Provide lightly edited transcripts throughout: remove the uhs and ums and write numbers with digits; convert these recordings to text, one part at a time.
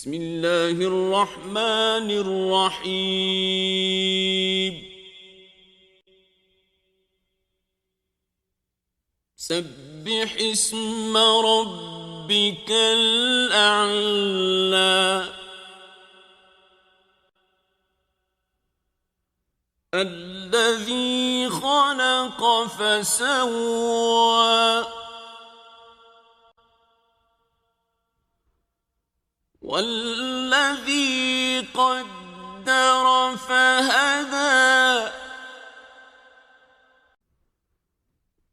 بسم الله الرحمن الرحيم سبح اسم ربك الأعلى الذي خلق فسوى والذي قدر فهدى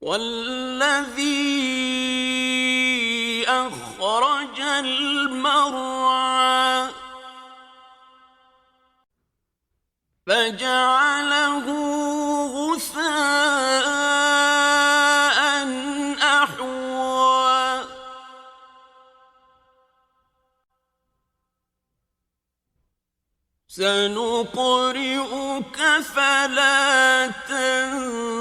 والذي أخرج المرعى فجعله غثاء أحوى سنقرئك فلا تنسى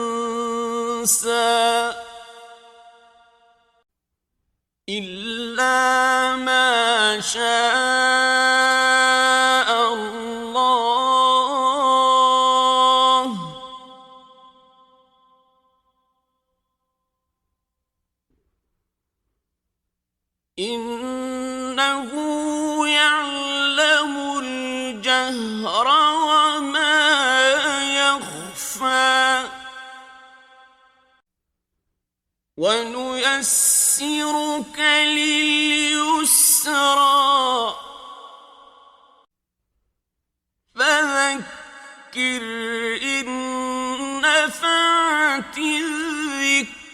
إلا ما شاء الله إنه يعلم الجهر وما يخفى ونيسرك لليسرى فذكر إن نفعت الذكرى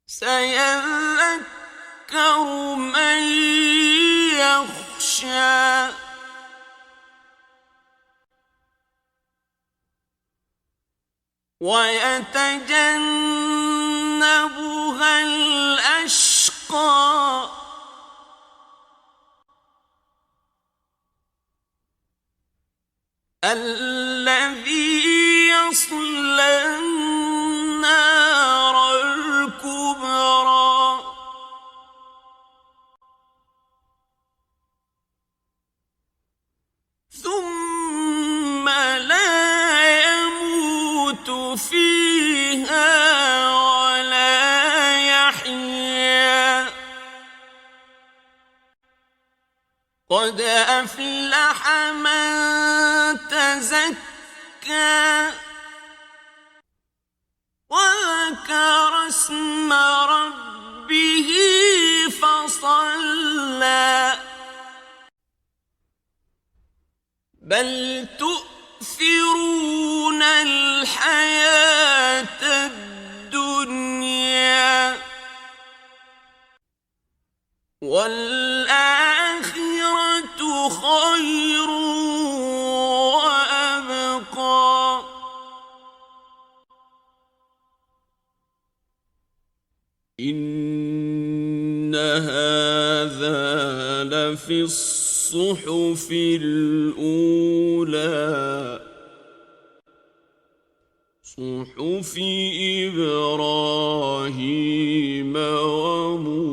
سيذكر من يخشى ويتجنبها الأشقى الذي يصلى النار الكبرى ثم لا يموت فيها ولا يحيا قد أفلح من تزكى وذكر اسم ربه فصلى بل تؤثرون الحياة الدنيا والآخرة خير وأبقى إن هذا لفي الصحف الأولى صحف إبراهيم وموسى